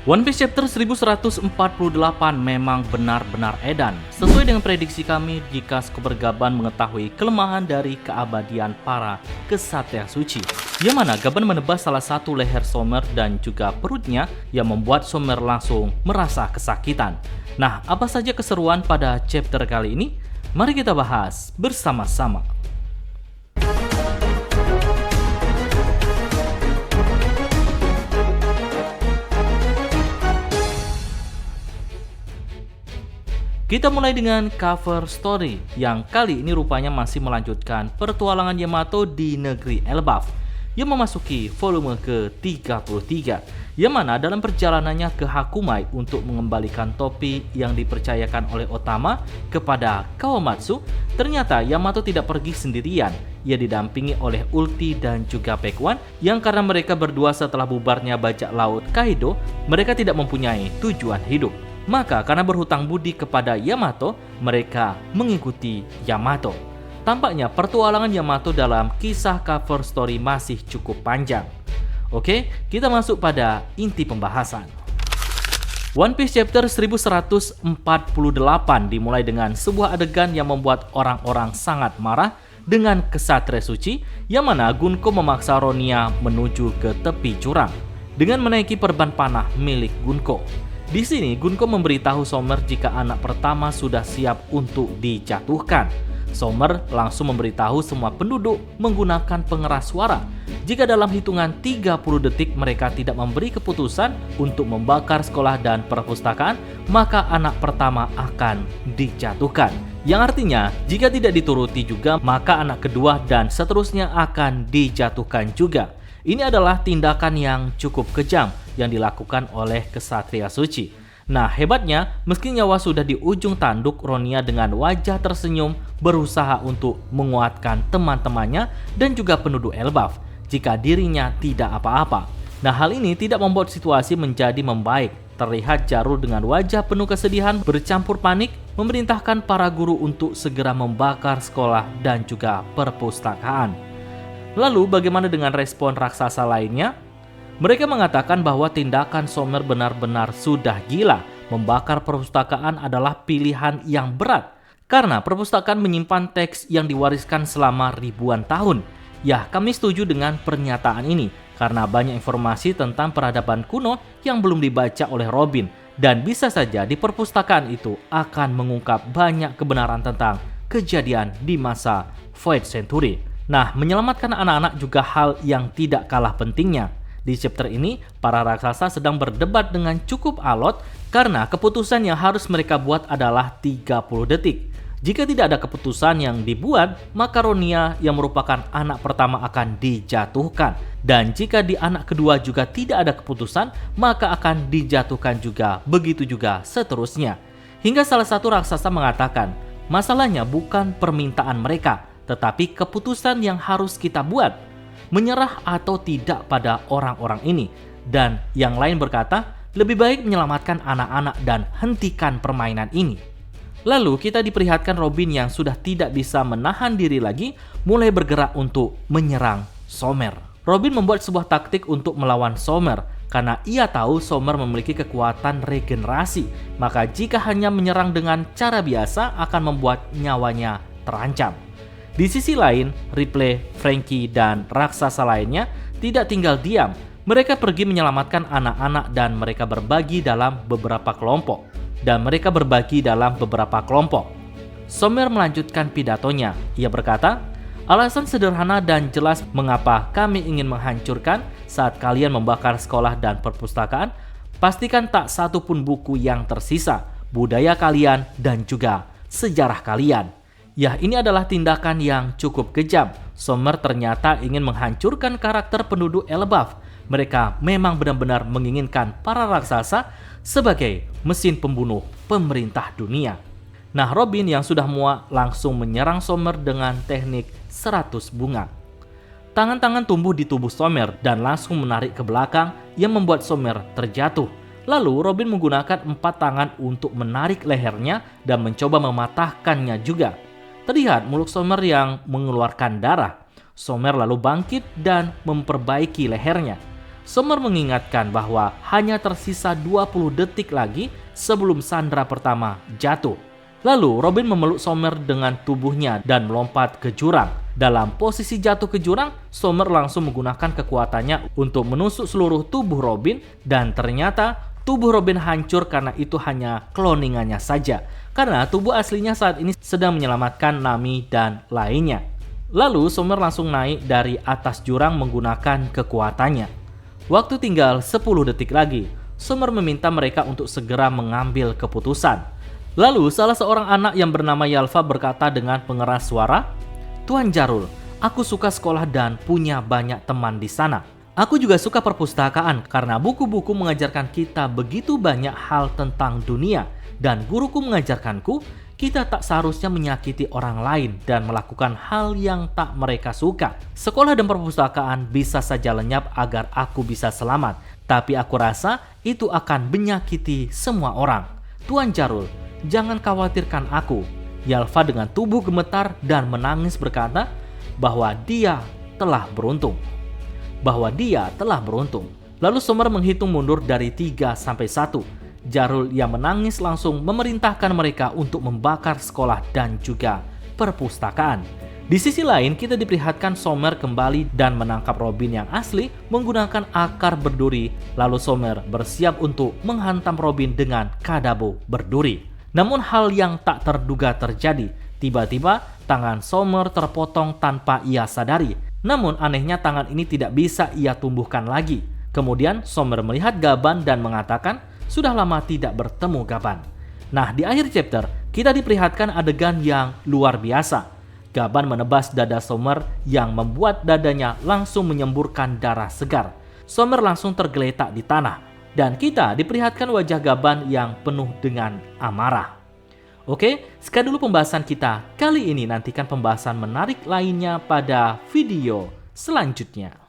One Piece Chapter 1148 memang benar-benar edan. Sesuai dengan prediksi kami, jika Scoper Gaban mengetahui kelemahan dari keabadian para kesatria suci, yang mana Gaban menebas salah satu leher Somer dan juga perutnya yang membuat Somer langsung merasa kesakitan. Nah, apa saja keseruan pada chapter kali ini? Mari kita bahas bersama-sama. Kita mulai dengan cover story yang kali ini rupanya masih melanjutkan petualangan Yamato di negeri Elbaf yang memasuki volume ke-33, yang mana dalam perjalanannya ke Hakumai untuk mengembalikan topi yang dipercayakan oleh Otama kepada Kawamatsu, ternyata Yamato tidak pergi sendirian. Ia didampingi oleh Ulti dan juga Pekwan, yang karena mereka berdua setelah bubarnya bajak laut Kaido, mereka tidak mempunyai tujuan hidup. Maka karena berhutang budi kepada Yamato, mereka mengikuti Yamato. Tampaknya pertualangan Yamato dalam kisah cover story masih cukup panjang. Oke, kita masuk pada inti pembahasan. One Piece Chapter 1148 dimulai dengan sebuah adegan yang membuat orang-orang sangat marah dengan kesatria suci, yang mana Gunko memaksa Ronia menuju ke tepi jurang dengan menaiki perban panah milik Gunko. Di sini Gunko memberitahu Somer jika anak pertama sudah siap untuk dijatuhkan. Somer langsung memberitahu semua penduduk menggunakan pengeras suara jika dalam hitungan 30 detik mereka tidak memberi keputusan untuk membakar sekolah dan perpustakaan, maka anak pertama akan dijatuhkan. Yang artinya jika tidak dituruti juga, maka anak kedua dan seterusnya akan dijatuhkan juga. Ini adalah tindakan yang cukup kejam yang dilakukan oleh kesatria suci. Nah, hebatnya, meski nyawa sudah di ujung tanduk, Ronia dengan wajah tersenyum berusaha untuk menguatkan teman-temannya dan juga penduduk Elbaf jika dirinya tidak apa-apa. Nah, hal ini tidak membuat situasi menjadi membaik. Terlihat Jarul dengan wajah penuh kesedihan bercampur panik memerintahkan para guru untuk segera membakar sekolah dan juga perpustakaan. Lalu bagaimana dengan respon raksasa lainnya? Mereka mengatakan bahwa tindakan Somer benar-benar sudah gila. Membakar perpustakaan adalah pilihan yang berat karena perpustakaan menyimpan teks yang diwariskan selama ribuan tahun. Ya, kami setuju dengan pernyataan ini karena banyak informasi tentang peradaban kuno yang belum dibaca oleh Robin, dan bisa saja di perpustakaan itu akan mengungkap banyak kebenaran tentang kejadian di masa Void Century. Nah, menyelamatkan anak-anak juga hal yang tidak kalah pentingnya. Di chapter ini, para raksasa sedang berdebat dengan cukup alot karena keputusan yang harus mereka buat adalah 30 detik. Jika tidak ada keputusan yang dibuat, maka Ronia yang merupakan anak pertama akan dijatuhkan. Dan jika di anak kedua juga tidak ada keputusan, maka akan dijatuhkan juga. Begitu juga seterusnya. Hingga salah satu raksasa mengatakan, masalahnya bukan permintaan mereka, tetapi keputusan yang harus kita buat, menyerah atau tidak pada orang-orang ini. Dan yang lain berkata, lebih baik menyelamatkan anak-anak dan hentikan permainan ini. Lalu kita diperlihatkan Robin yang sudah tidak bisa menahan diri lagi, mulai bergerak untuk menyerang Somer. Robin membuat sebuah taktik untuk melawan Somer, karena ia tahu Somer memiliki kekuatan regenerasi. Maka jika hanya menyerang dengan cara biasa akan membuat nyawanya terancam. Di sisi lain, Ripley, Franky, dan raksasa lainnya tidak tinggal diam. Mereka pergi menyelamatkan anak-anak dan mereka berbagi dalam beberapa kelompok. Somer melanjutkan pidatonya. Ia berkata, alasan sederhana dan jelas mengapa kami ingin menghancurkan saat kalian membakar sekolah dan perpustakaan. Pastikan tak satu pun buku yang tersisa, budaya kalian dan juga sejarah kalian. Ya, ini adalah tindakan yang cukup kejam. Somer ternyata ingin menghancurkan karakter penduduk Elbaf. Mereka memang benar-benar menginginkan para raksasa sebagai mesin pembunuh pemerintah dunia. Nah, Robin yang sudah muak langsung menyerang Somer dengan teknik 100 bunga. Tangan-tangan tumbuh di tubuh Somer dan langsung menarik ke belakang yang membuat Somer terjatuh. Lalu Robin menggunakan 4 tangan untuk menarik lehernya dan mencoba mematahkannya juga. Terlihat mulut Somer yang mengeluarkan darah. Somer lalu bangkit dan memperbaiki lehernya. Sommer mengingatkan bahwa hanya tersisa 20 detik lagi sebelum sandera pertama jatuh. Lalu Robin memeluk Sommer dengan tubuhnya dan melompat ke jurang. Dalam posisi jatuh ke jurang, Sommer langsung menggunakan kekuatannya untuk menusuk seluruh tubuh Robin, dan ternyata tubuh Robin hancur karena itu hanya cloningannya saja. Karena tubuh aslinya saat ini sedang menyelamatkan Nami dan lainnya. Lalu Sommer langsung naik dari atas jurang menggunakan kekuatannya. Waktu tinggal 10 detik lagi, Sommer meminta mereka untuk segera mengambil keputusan. Lalu salah seorang anak yang bernama Yalva berkata dengan pengeras suara, "Tuan Jarul, aku suka sekolah dan punya banyak teman di sana. Aku juga suka perpustakaan karena buku-buku mengajarkan kita begitu banyak hal tentang dunia. Dan guruku mengajarkanku, kita tak seharusnya menyakiti orang lain dan melakukan hal yang tak mereka suka. Sekolah dan perpustakaan bisa saja lenyap agar aku bisa selamat, tapi aku rasa itu akan menyakiti semua orang. Tuan Jarul, jangan khawatirkan aku." Yalva dengan tubuh gemetar dan menangis berkata bahwa dia telah beruntung. Lalu Sommer menghitung mundur dari 3 sampai 1. Jarul yang menangis langsung memerintahkan mereka untuk membakar sekolah dan juga perpustakaan. Di sisi lain, kita diperlihatkan Sommer kembali dan menangkap Robin yang asli menggunakan akar berduri. Lalu Sommer bersiap untuk menghantam Robin dengan kadabo berduri. Namun hal yang tak terduga terjadi. Tiba-tiba tangan Sommer terpotong tanpa ia sadari. Namun anehnya tangan ini tidak bisa ia tumbuhkan lagi. Kemudian Sommer melihat Gaban dan mengatakan, "Sudah lama tidak bertemu Gaban." Nah, di akhir chapter, kita diperlihatkan adegan yang luar biasa. Gaban menebas dada Sommer yang membuat dadanya langsung menyemburkan darah segar. Sommer langsung tergeletak di tanah. Dan kita diperlihatkan wajah Gaban yang penuh dengan amarah. Oke, sekian dulu pembahasan kita kali ini. Nantikan pembahasan menarik lainnya pada video selanjutnya.